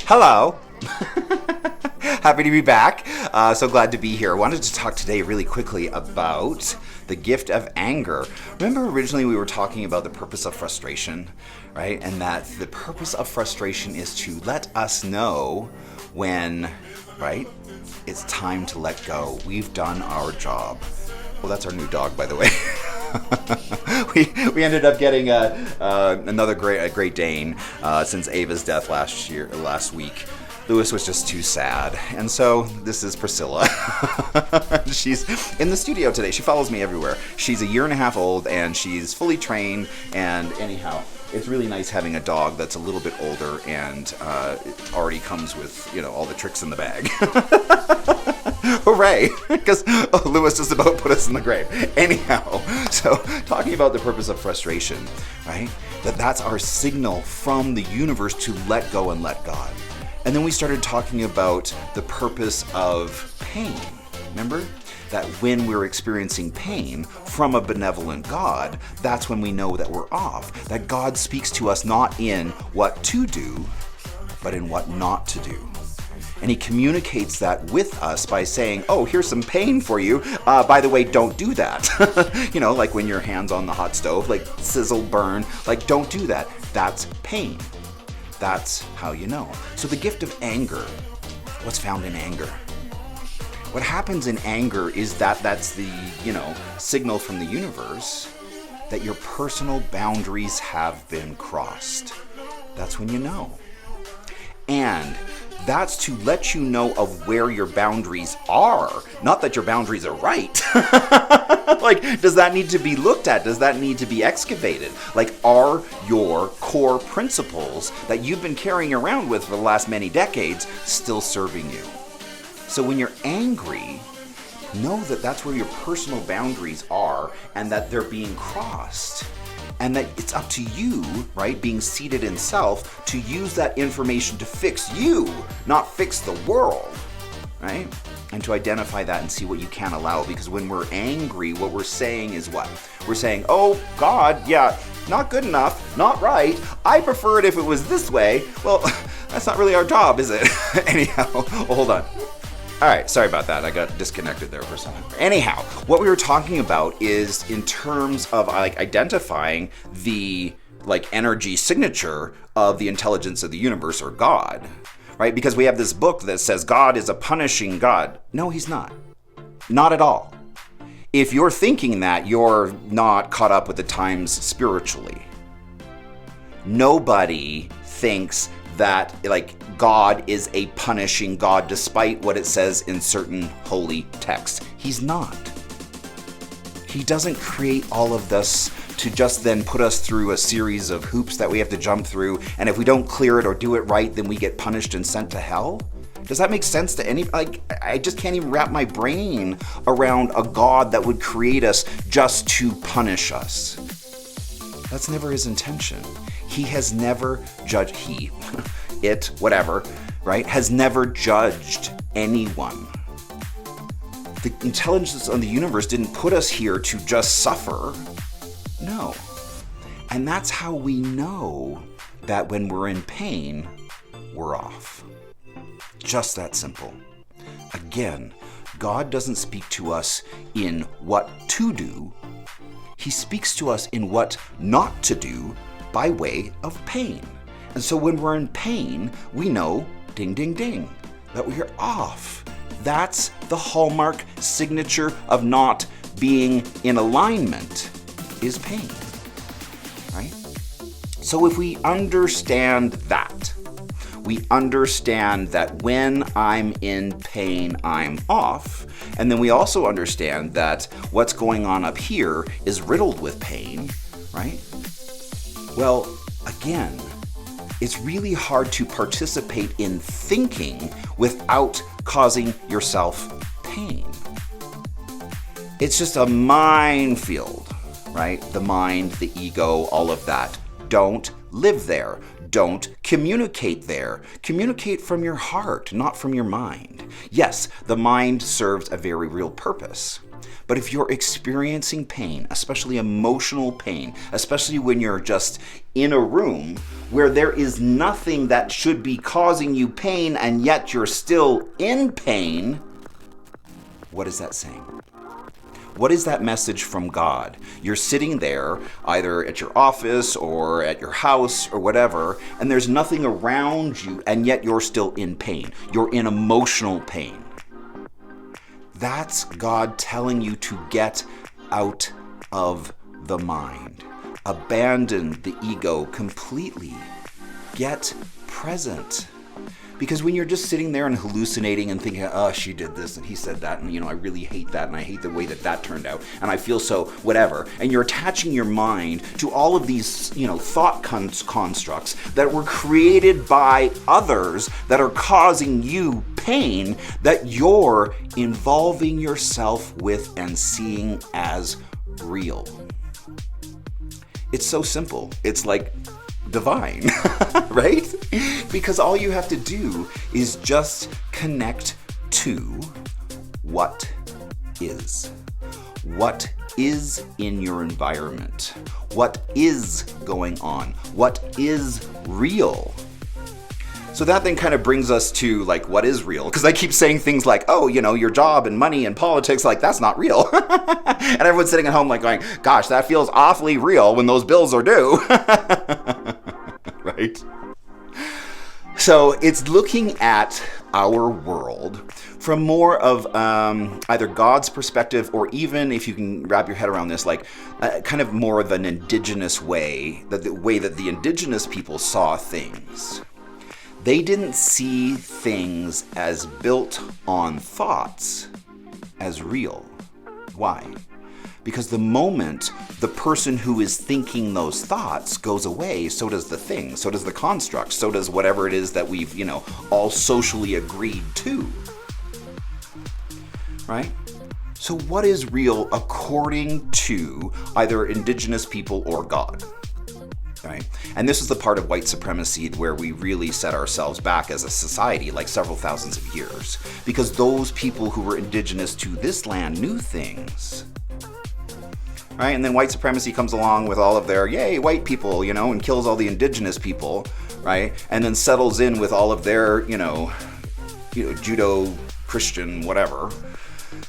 Hello. Happy to be back. So glad to be here. I wanted to talk today really quickly about the gift of anger. Remember originally we were talking about the purpose of frustration, right? And that the purpose of frustration is to let us know when, right, it's time to let go. We've done our job. Well, that's our new dog, by the way. we ended up getting another Great Dane since Ava's death last week. Lewis was just too sad, and so this is Priscilla. She's in the studio today. She follows me everywhere. She's a year and a half old, and she's fully trained. And anyhow, it's really nice having a dog that's a little bit older and it already comes with all the tricks in the bag. Hooray! Because Lewis just about put us in the grave. Anyhow, so talking about the purpose of frustration, right? That's our signal from the universe to let go and let God. And then we started talking about the purpose of pain. Remember? That when we're experiencing pain from a benevolent God, that's when we know that we're off. That God speaks to us not in what to do, but in what not to do. And he communicates that with us by saying, oh, here's some pain for you. By the way, don't do that. Like when your hand's on the hot stove, like sizzle, burn, like don't do that. That's pain. That's how you know. So the gift of anger, what's found in anger? What happens in anger is that's the, signal from the universe that your personal boundaries have been crossed. That's when you know. And that's to let you know of where your boundaries are, not that your boundaries are right. Like, does that need to be looked at? Does that need to be excavated? Like, are your core principles that you've been carrying around with for the last many decades still serving you? So when you're angry, know that that's where your personal boundaries are and that they're being crossed. And that it's up to you, right, being seated in self, to use that information to fix you, not fix the world, right? And to identify that and see what you can allow. Because when we're angry, what we're saying is what? We're saying, oh, God, yeah, not good enough, not right. I prefer it if it was this way. Well, that's not really our job, is it? Anyhow, hold on. All right, sorry about that. I got disconnected there for a second. Anyhow, what we were talking about is in terms of identifying the energy signature of the intelligence of the universe or God, right? Because we have this book that says God is a punishing God. No, he's not. Not at all. If you're thinking that, you're not caught up with the times spiritually. Nobody thinks that God is a punishing God despite what it says in certain holy texts. He's not. He doesn't create all of this to just then put us through a series of hoops that we have to jump through, and if we don't clear it or do it right, then we get punished and sent to hell. Does that make sense to any? I just can't even wrap my brain around a God that would create us just to punish us. That's never his intention. He has never judged, it, whatever, right, has never judged anyone. The intelligence of the universe didn't put us here to just suffer. No. And that's how we know that when we're in pain, we're off. Just that simple. Again, God doesn't speak to us in what to do. He speaks to us in what not to do by way of pain. And so when we're in pain, we know, ding, ding, ding, that we're off. That's the hallmark signature of not being in alignment, is pain, right? So if we understand that, we understand that when I'm in pain, I'm off. And then we also understand that what's going on up here is riddled with pain, right? Well, again, it's really hard to participate in thinking without causing yourself pain. It's just a minefield, right? The mind, the ego, all of that. Don't live there. Don't communicate there. Communicate from your heart, not from your mind. Yes, the mind serves a very real purpose, But if you're experiencing pain, especially emotional pain, especially when you're just in a room where there is nothing that should be causing you pain and yet you're still in pain, what is that saying? What is that message from God? You're sitting there, either at your office or at your house or whatever, and there's nothing around you, and yet you're still in pain. You're in emotional pain. That's God telling you to get out of the mind. Abandon the ego completely. Get present. Because when you're just sitting there and hallucinating and thinking, oh, she did this and he said that, and I really hate that, and I hate the way that turned out, and I feel so whatever, and you're attaching your mind to all of these, thought constructs that were created by others that are causing you pain that you're involving yourself with and seeing as real. It's so simple. It's like divine, right? Because all you have to do is just connect to what is. What is in your environment? What is going on? What is real? So that then kind of brings us to what is real? Because I keep saying things like, oh, your job and money and politics, that's not real. And everyone's sitting at home going, gosh, that feels awfully real when those bills are due. Right? So it's looking at our world from more of either God's perspective, or even, if you can wrap your head around this, kind of more of an indigenous way, the way that the indigenous people saw things. They didn't see things as built on thoughts as real. Why? Because the moment the person who is thinking those thoughts goes away, so does the thing, so does the construct, so does whatever it is that we've, all socially agreed to. Right? So what is real according to either indigenous people or God? Right? And this is the part of white supremacy where we really set ourselves back as a society, several thousands of years. Because those people who were indigenous to this land knew things. Right? And then white supremacy comes along with all of their, yay, white people, and kills all the indigenous people, right? And then settles in with all of their, Judo-Christian, whatever.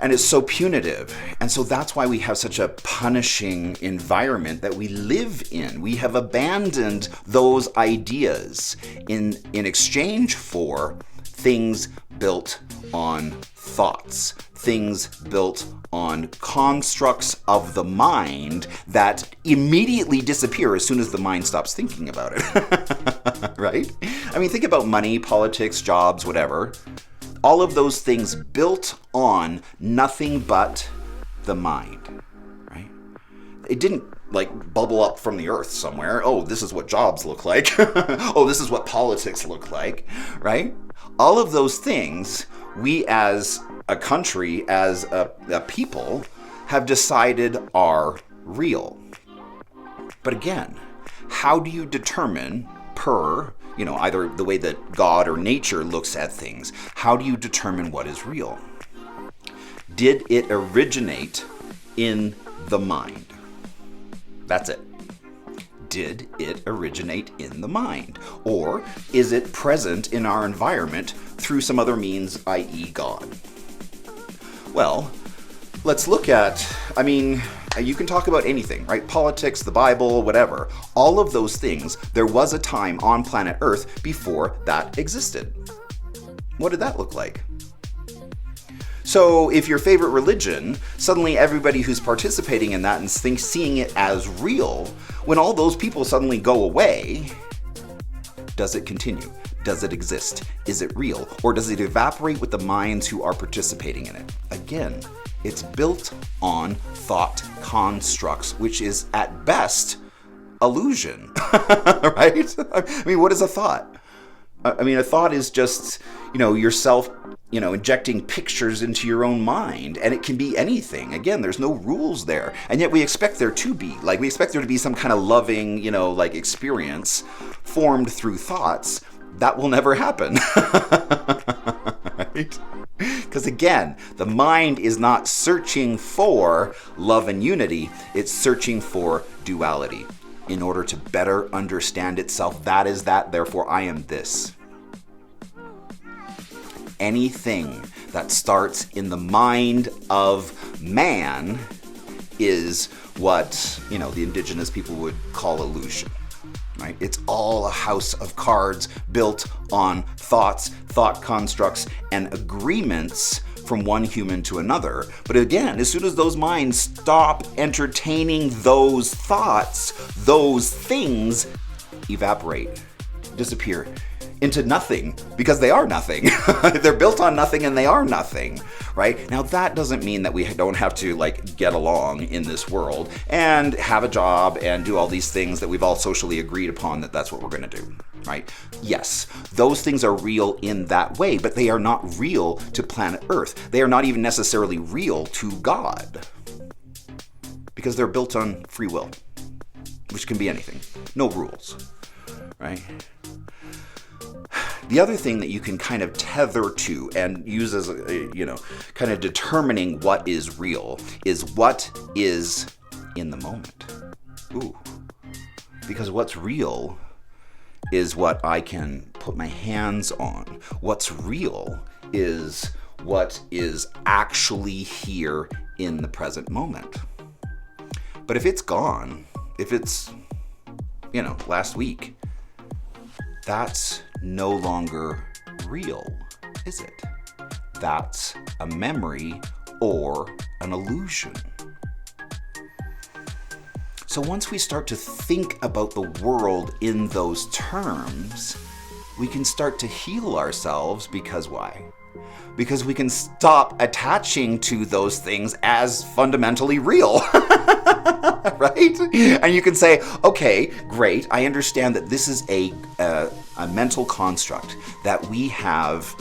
And it's so punitive. And so that's why we have such a punishing environment that we live in. We have abandoned those ideas in exchange for things built on thoughts, things built on constructs of the mind that immediately disappear as soon as the mind stops thinking about it. Right? I mean, think about money, politics, jobs, whatever. All of those things built on nothing but the mind, right? It didn't bubble up from the earth somewhere. Oh, this is what jobs look like. Oh, this is what politics look like, right? All of those things, we as a country, as a people, have decided are real. But again, how do you determine per either the way that God or nature looks at things, how do you determine what is real? Did it originate in the mind? That's it. Did it originate in the mind? Or is it present in our environment through some other means, i.e. God? Well, let's look at, you can talk about anything, right? Politics, the Bible, whatever. All of those things, there was a time on planet Earth before that existed. What did that look like? So if your favorite religion, suddenly everybody who's participating in that and seeing it as real, when all those people suddenly go away, does it continue? Does it exist? Is it real? Or does it evaporate with the minds who are participating in it? Again, it's built on thought constructs, which is at best illusion, right? What is a thought? A thought is just, yourself, injecting pictures into your own mind, and it can be anything. Again, there's no rules there, and yet we expect there to be. We expect there to be some kind of loving, experience formed through thoughts. That will never happen, right? Because again, the mind is not searching for love and unity, it's searching for duality in order to better understand itself. That is that, therefore I am this. Anything that starts in the mind of man is what, the indigenous people would call illusion. Right? It's all a house of cards built on thoughts, thought constructs, and agreements from one human to another. But again, as soon as those minds stop entertaining those thoughts, those things evaporate, disappear into nothing, because they are nothing. They're built on nothing and they are nothing, right? Now that doesn't mean that we don't have to get along in this world and have a job and do all these things that we've all socially agreed upon that's what we're going to do, right? Yes, those things are real in that way, but they are not real to planet Earth. They are not even necessarily real to God, because they're built on free will, which can be anything, no rules, right? The other thing that you can kind of tether to and use as kind of determining what is real is what is in the moment. Ooh. Because what's real is what I can put my hands on. What's real is what is actually here in the present moment. But if it's gone, if it's, last week, that's no longer real, is it? That's a memory or an illusion. So once we start to think about the world in those terms, we can start to heal ourselves, because why? Because we can stop attaching to those things as fundamentally real. Right? And you can say, okay, great, I understand that this is a mental construct that we have,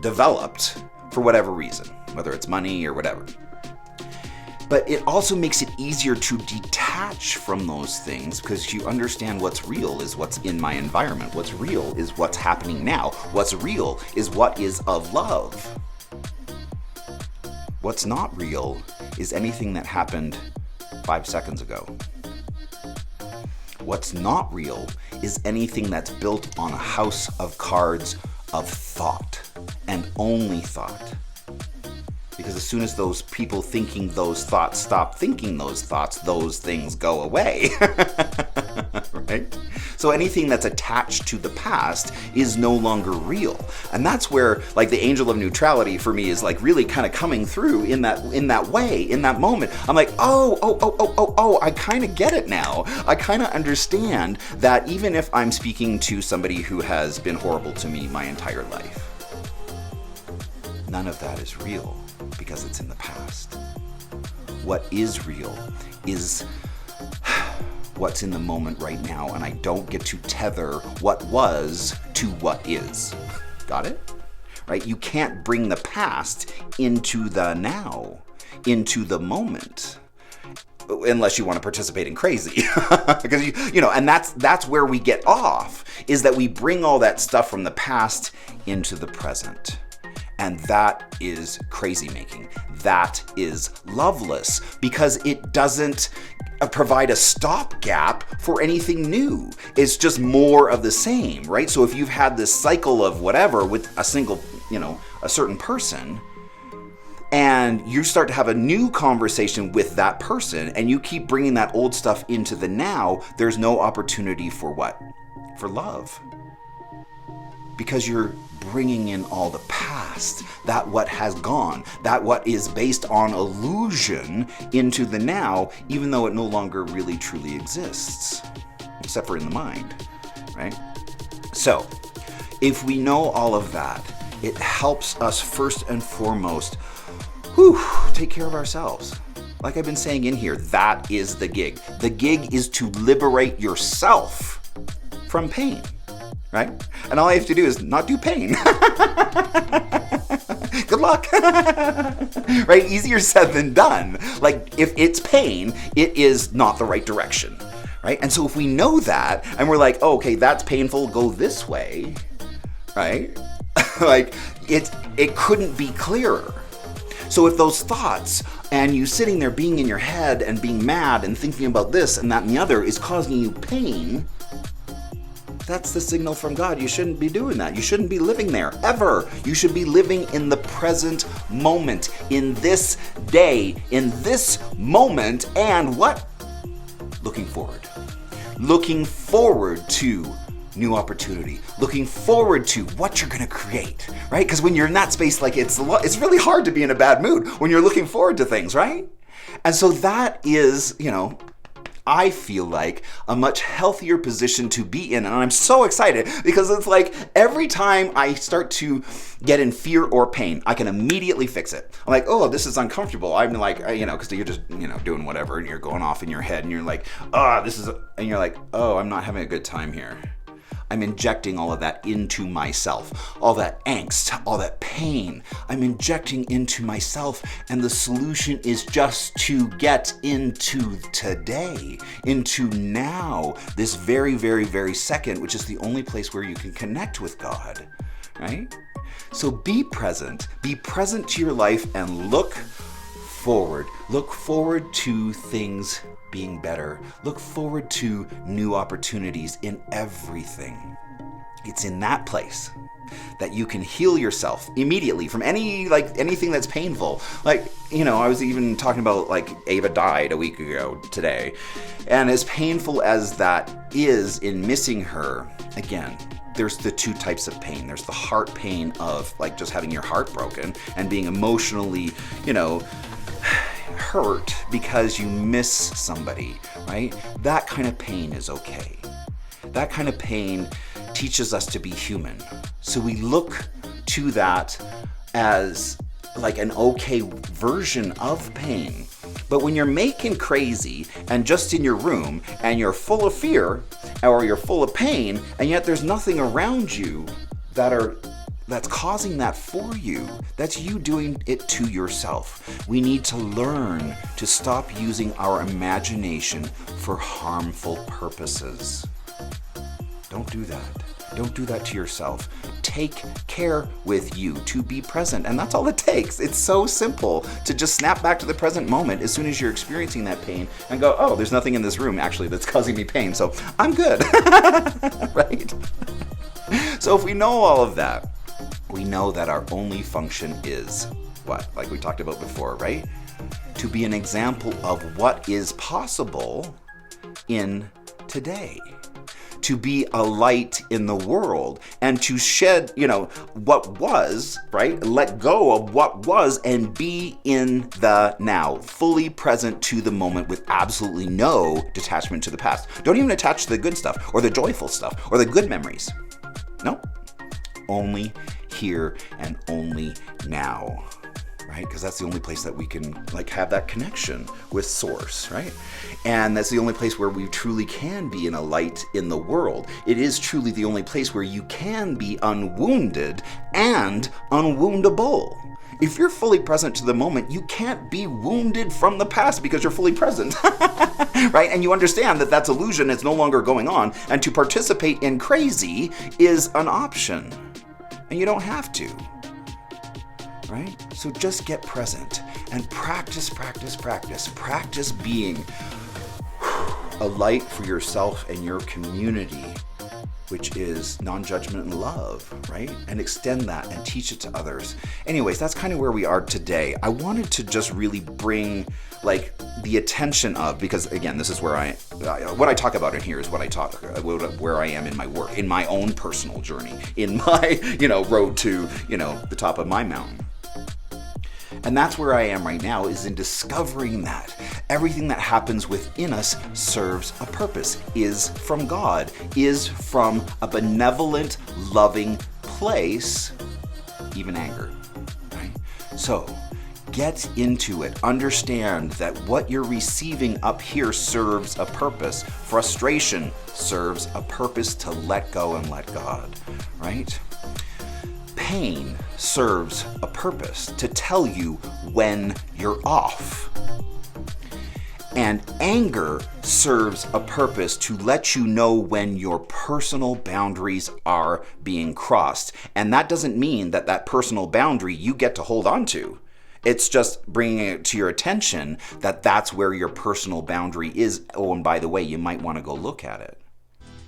developed for whatever reason, whether it's money or whatever. But it also makes it easier to detach from those things, because you understand what's real is what's in my environment. What's real is what's happening now. What's real is what is of love. What's not real is anything that happened 5 seconds ago. What's not real is anything that's built on a house of cards of thought, and only thought. Because as soon as those people thinking those thoughts stop thinking those thoughts, those things go away. Right? So anything that's attached to the past is no longer real. And that's where the angel of neutrality for me is really kind of coming through in that way, in that moment. I'm like, oh, I kind of get it now. I kind of understand that even if I'm speaking to somebody who has been horrible to me my entire life, none of that is real, because it's in the past. What is real is what's in the moment right now, and I don't get to tether what was to what is. Got it? Right? You can't bring the past into the now, into the moment, unless you want to participate in crazy. Because and that's where we get off, is that we bring all that stuff from the past into the present. And that is crazy making. That is loveless, because it doesn't provide a stopgap for anything new. It's just more of the same, right? So if you've had this cycle of whatever with a single, a certain person, and you start to have a new conversation with that person, and you keep bringing that old stuff into the now, there's no opportunity for what? For love. Because you're bringing in all the past, that what has gone, that what is based on illusion into the now, even though it no longer really truly exists, except for in the mind, right? So, if we know all of that, it helps us first and foremost, take care of ourselves. Like I've been saying in here, that is the gig. The gig is to liberate yourself from pain. Right? And all I have to do is not do pain. Good luck. Right? Easier said than done. If it's pain, it is not the right direction. Right? And so if we know that, and we're like, oh, okay, that's painful, go this way. Right? it couldn't be clearer. So if those thoughts and you sitting there being in your head and being mad and thinking about this and that and the other is causing you pain, that's the signal from God. You shouldn't be doing that. You shouldn't be living there, ever. You should be living in the present moment, in this day, in this moment, and what? Looking forward. Looking forward to new opportunity. Looking forward to what you're going to create, right? Because when you're in that space, like it's really hard to be in a bad mood when you're looking forward to things, right? And so that is, I feel like a much healthier position to be in. And I'm so excited because it's like every time I start to get in fear or pain, I can immediately fix it. I'm like, oh, this is uncomfortable. I'm like, because you're just, doing whatever and you're going off in your head and you're like, and you're like, oh, I'm not having a good time here. I'm injecting all of that into myself, all that angst, all that pain. I'm injecting into myself, and the solution is just to get into today, into now, this very, very, very second, which is the only place where you can connect with God, right? So be present to your life and look forward. Look forward to things being better. Look forward to new opportunities in everything. It's in that place that you can heal yourself immediately from anything that's painful. I was even talking about Ava died a week ago today. And as painful as that is in missing her, again, there's the two types of pain. There's the heart pain of just having your heart broken and being emotionally, hurt because you miss somebody, right? That kind of pain is okay. That kind of pain teaches us to be human. So we look to that as an okay version of pain. But when you're making crazy and just in your room and you're full of fear or you're full of pain and yet there's nothing around you that's causing that for you, that's you doing it to yourself. We need to learn to stop using our imagination for harmful purposes. Don't do that. Don't do that to yourself. Take care with you to be present. And that's all it takes. It's so simple to just snap back to the present moment as soon as you're experiencing that pain and go, oh, there's nothing in this room actually that's causing me pain, so I'm good. Right? So if we know all of that, we know that our only function is what? Like we talked about before, right? To be an example of what is possible in today. To be a light in the world and to shed, what was, right? Let go of what was and be in the now, fully present to the moment with absolutely no detachment to the past. Don't even attach to the good stuff or the joyful stuff or the good memories. No, only here and only now, right? Because that's the only place that we can have that connection with Source, right? And that's the only place where we truly can be in a light in the world. It is truly the only place where you can be unwounded and unwoundable. If you're fully present to the moment, you can't be wounded from the past because you're fully present, right? And you understand that that's illusion, it's no longer going on, and to participate in crazy is an option. And you don't have to, right? So just get present and practice being a light for yourself and your community, which is non-judgment and love, right? And extend that and teach it to others. Anyways, that's kind of where we are today. I wanted to just really bring the attention of, because again, this is where what I talk about in here is what I talk, where I am in my work, in my own personal journey, in my, road to, the top of my mountain. And that's where I am right now, is in discovering that everything that happens within us serves a purpose, is from God, is from a benevolent, loving place, even anger, right? So get into it. Understand that what you're receiving up here serves a purpose. Frustration serves a purpose to let go and let God, right? Pain serves a purpose to tell you when you're off. And anger serves a purpose to let you know when your personal boundaries are being crossed. And that doesn't mean that that personal boundary you get to hold on to. It's just bringing it to your attention that that's where your personal boundary is. Oh, and by the way, you might want to go look at it.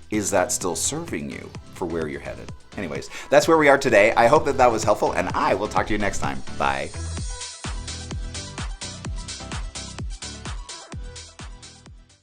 Is that still serving you for where you're headed? Anyways, that's where we are today. I hope that that was helpful, and I will talk to you next time. Bye.